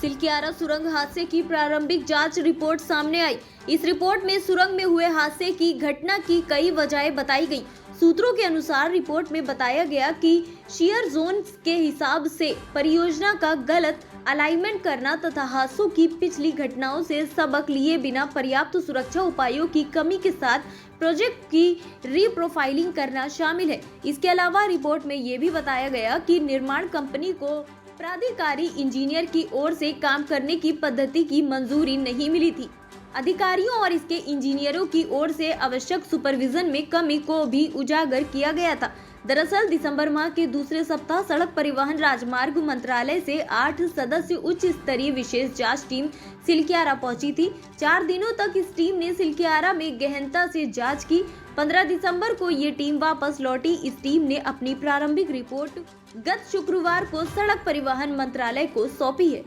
सिलक्यारा सुरंग हादसे की प्रारंभिक जांच रिपोर्ट सामने आई। इस रिपोर्ट में सुरंग में हुए हादसे की घटना की कई वजहें बताई गई। सूत्रों के अनुसार रिपोर्ट में बताया गया कि शियर जोन के हिसाब से परियोजना का गलत अलाइनमेंट करना तथा हादसों की पिछली घटनाओं से सबक लिए बिना पर्याप्त सुरक्षा उपायों की कमी के साथ प्रोजेक्ट की रीप्रोफाइलिंग करना शामिल है। इसके अलावा रिपोर्ट में ये भी बताया गया कि निर्माण कंपनी को प्राधिकारी इंजीनियर की ओर से काम करने की पद्धति की मंजूरी नहीं मिली थी। अधिकारियों और इसके इंजीनियरों की ओर से आवश्यक सुपरविजन में कमी को भी उजागर किया गया था। दरअसल दिसंबर माह के दूसरे सप्ताह सड़क परिवहन राजमार्ग मंत्रालय से 8 सदस्य उच्च स्तरीय विशेष जांच टीम सिलक्यारा पहुंची थी। 4 दिनों तक इस टीम ने सिलक्यारा में गहनता से जांच की। 15 दिसंबर को ये टीम वापस लौटी। इस टीम ने अपनी प्रारंभिक रिपोर्ट गत शुक्रवार को सड़क परिवहन मंत्रालय को सौंपी है।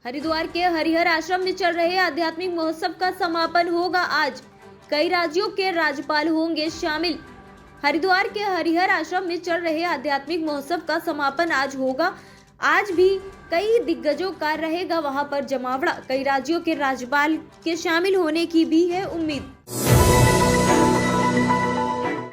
हरिद्वार के हरिहर आश्रम में चल रहे आध्यात्मिक महोत्सव का समापन होगा आज। कई राज्यों के राज्यपाल होंगे शामिल। हरिद्वार के हरिहर आश्रम में चल रहे आध्यात्मिक महोत्सव का समापन आज होगा। आज भी कई दिग्गजों का रहेगा वहां पर जमावड़ा। कई राज्यों के राज्यपाल के शामिल होने की भी है उम्मीद।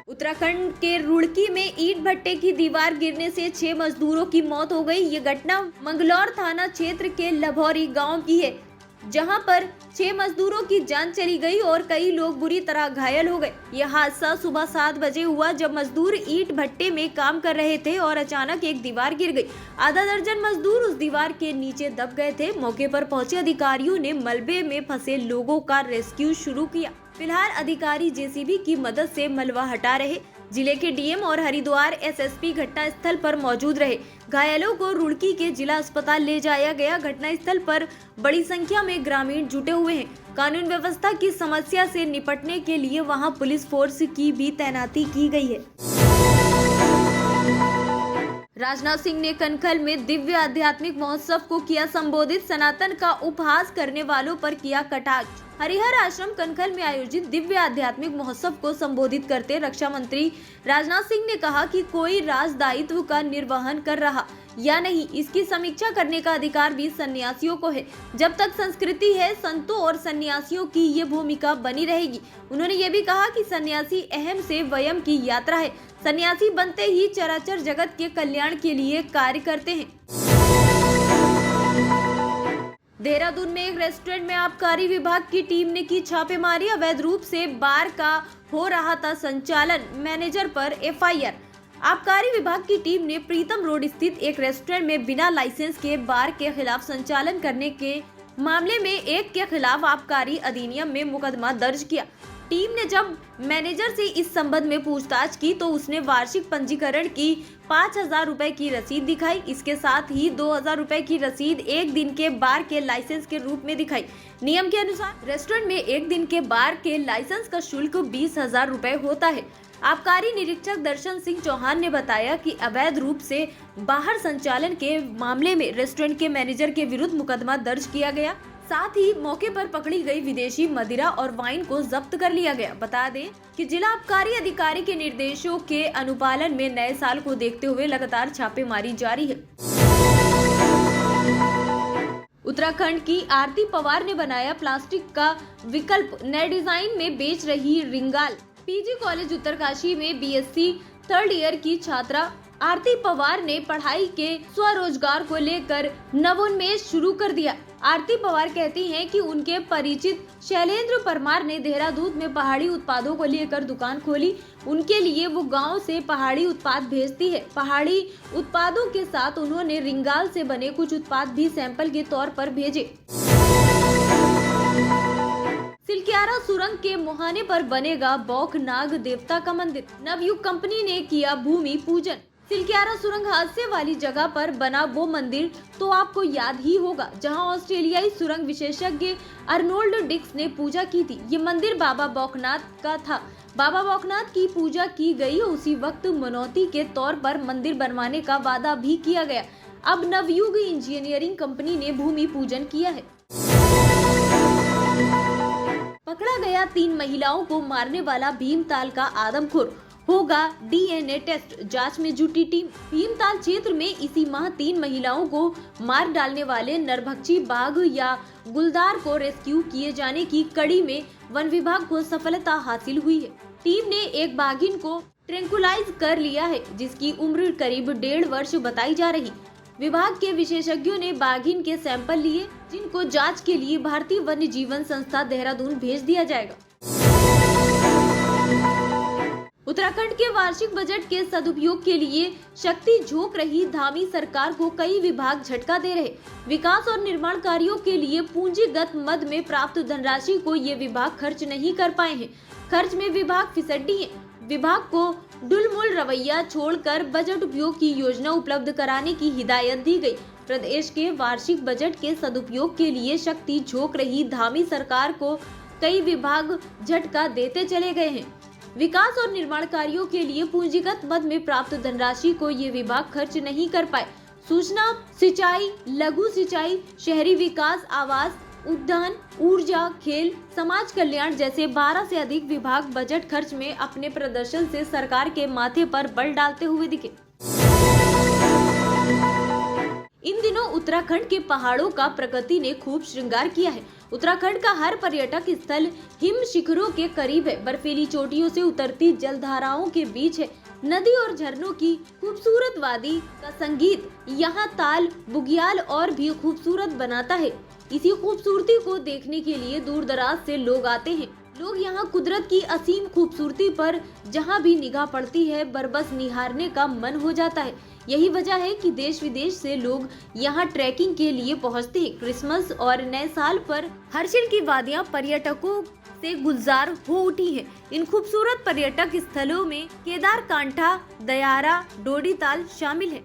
उत्तराखंड के रुड़की में ईंट भट्टे की दीवार गिरने से 6 मजदूरों की मौत हो गई। ये घटना मंगलौर थाना क्षेत्र के लभौरी गांव की है, जहां पर 6 मजदूरों की जान चली गई और कई लोग बुरी तरह घायल हो गए। यह हादसा सुबह 7 बजे हुआ, जब मजदूर ईंट भट्टे में काम कर रहे थे और अचानक एक दीवार गिर गई। आधा दर्जन मजदूर उस दीवार के नीचे दब गए थे। मौके पर पहुंचे अधिकारियों ने मलबे में फंसे लोगों का रेस्क्यू शुरू किया। फिलहाल अधिकारी जेसीबी की मदद से मलबा हटा रहे। जिले के डीएम और हरिद्वार एसएसपी घटना स्थल पर मौजूद रहे। घायलों को रुड़की के जिला अस्पताल ले जाया गया। घटना स्थल पर बड़ी संख्या में ग्रामीण जुटे हुए हैं। कानून व्यवस्था की समस्या से निपटने के लिए वहां पुलिस फोर्स की भी तैनाती की गई है। राजनाथ सिंह ने कनखल में दिव्य आध्यात्मिक महोत्सव को किया संबोधित। सनातन का उपहास करने वालों पर किया कटाक्ष। हरिहर आश्रम कनखल में आयोजित दिव्य आध्यात्मिक महोत्सव को संबोधित करते रक्षा मंत्री राजनाथ सिंह ने कहा कि कोई राजदायित्व का निर्वहन कर रहा या नहीं, इसकी समीक्षा करने का अधिकार भी सन्यासियों को है। जब तक संस्कृति है, संतों और सन्यासियों की ये भूमिका बनी रहेगी। उन्होंने ये भी कहा कि सन्यासी अहम से वयम की यात्रा है। सन्यासी बनते ही चराचर जगत के कल्याण के लिए कार्य करते हैं। देहरादून में एक रेस्टोरेंट में आबकारी विभाग की टीम ने की छापेमारी। अवैध रूप से बार का हो रहा था संचालन, मैनेजर पर एफआईआर। आबकारी विभाग की टीम ने प्रीतम रोड स्थित एक रेस्टोरेंट में बिना लाइसेंस के बार के खिलाफ संचालन करने के मामले में एक के खिलाफ आबकारी अधिनियम में मुकदमा दर्ज किया। टीम ने जब मैनेजर से इस संबंध में पूछताछ की तो उसने वार्षिक पंजीकरण की 5,000 रुपए की रसीद दिखाई। इसके साथ ही 2,000 रुपए की रसीद एक दिन के बार के लाइसेंस के रूप में दिखाई। नियम के अनुसार रेस्टोरेंट में एक दिन के बार के लाइसेंस का शुल्क 20,000 रुपए होता है। आबकारी निरीक्षक दर्शन सिंह चौहान ने बताया कि अवैध रूप से बाहर संचालन के मामले में रेस्टोरेंट के मैनेजर के विरुद्ध मुकदमा दर्ज किया गया। साथ ही मौके पर पकड़ी गई विदेशी मदिरा और वाइन को जब्त कर लिया गया। बता दें कि जिला आबकारी अधिकारी के निर्देशों के अनुपालन में नए साल को देखते हुए लगातार छापेमारी जारी है। उत्तराखंड की आरती पवार ने बनाया प्लास्टिक का विकल्प, नए डिजाइन में बेच रही रिंगाल। पीजी कॉलेज उत्तरकाशी में बीएससी 3rd ईयर की छात्रा आरती पवार ने पढ़ाई के स्वरोजगार को लेकर नवोन्मेष शुरू कर दिया। आरती पवार कहती हैं कि उनके परिचित शैलेंद्र परमार ने देहरादून में पहाड़ी उत्पादों को लेकर दुकान खोली। उनके लिए वो गांव से पहाड़ी उत्पाद भेजती है। पहाड़ी उत्पादों के साथ उन्होंने रिंगाल से बने कुछ उत्पाद भी सैंपल के तौर पर भेजे। सिलक्यारा सुरंग के मुहाने पर बनेगा बौख नाग देवता का मंदिर। नवयुग कंपनी ने किया भूमि पूजन। सिलक्यारा सुरंग हादसे वाली जगह पर बना वो मंदिर तो आपको याद ही होगा, जहां ऑस्ट्रेलियाई सुरंग विशेषज्ञ अर्नोल्ड डिक्स ने पूजा की थी। ये मंदिर बाबा बौखनाथ का था। बाबा बौखनाथ की पूजा की गई। उसी वक्त मनौती के तौर पर मंदिर बनवाने का वादा भी किया गया। अब नवयुग इंजीनियरिंग कंपनी ने भूमि पूजन किया है। पकड़ा गया 3 महिलाओं को मारने वाला भीमताल का आदमखोर। होगा DNA टेस्ट। जांच में जुटी टीम। भीमताल क्षेत्र में इसी माह 3 महिलाओं को मार डालने वाले नरभक्षी बाघ या गुलदार को रेस्क्यू किए जाने की कड़ी में वन विभाग को सफलता हासिल हुई है। टीम ने एक बाघिन को ट्रैंकुलाइज कर लिया है, जिसकी उम्र करीब 1.5 वर्ष बताई जा रही। विभाग के विशेषज्ञों ने बाघिन के सैंपल लिए, जिनको जांच के लिए भारतीय वन्य जीवन संस्था देहरादून भेज दिया जाएगा। उत्तराखंड के वार्षिक बजट के सदुपयोग के लिए शक्ति झोंक रही धामी सरकार को कई विभाग झटका दे रहे। विकास और निर्माण कार्यों के लिए पूंजीगत मद में प्राप्त धनराशि को ये विभाग खर्च नहीं कर पाए हैं। खर्च में विभाग फिसड्डी है। विभाग को डुलमुल रवैया छोड़कर बजट उपयोग की योजना उपलब्ध कराने की हिदायत दी गई। प्रदेश के वार्षिक बजट के सदुपयोग के लिए शक्ति झोंक रही धामी सरकार को कई विभाग झटका देते चले गए हैं। विकास और निर्माण कार्यों के लिए पूंजीगत मद में प्राप्त धनराशि को ये विभाग खर्च नहीं कर पाए। सूचना, सिंचाई, लघु सिंचाई, शहरी विकास, आवास, उद्यान, ऊर्जा, खेल, समाज कल्याण जैसे 12 से अधिक विभाग बजट खर्च में अपने प्रदर्शन से सरकार के माथे पर बल डालते हुए दिखे। इन दिनों उत्तराखंड के पहाड़ों का प्रकृति ने खूब श्रृंगार किया है। उत्तराखंड का हर पर्यटक स्थल हिम शिखरों के करीब है। बर्फीली चोटियों से उतरती जलधाराओं के बीच है। नदी और झरनों की खूबसूरत वादी का संगीत यहाँ ताल, बुग्याल और भी खूबसूरत बनाता है। इसी खूबसूरती को देखने के लिए दूर दराज से लोग आते हैं। लोग यहाँ कुदरत की असीम खूबसूरती पर जहाँ भी निगाह पड़ती है, बरबस निहारने का मन हो जाता है। यही वजह है कि देश विदेश से लोग यहाँ ट्रैकिंग के लिए पहुँचते हैं। क्रिसमस और नए साल पर हर्षिल की वादियाँ पर्यटकों से गुलजार हो उठी हैं। इन खूबसूरत पर्यटक स्थलों में केदारकांठा, दयारा, डोडीताल शामिल है।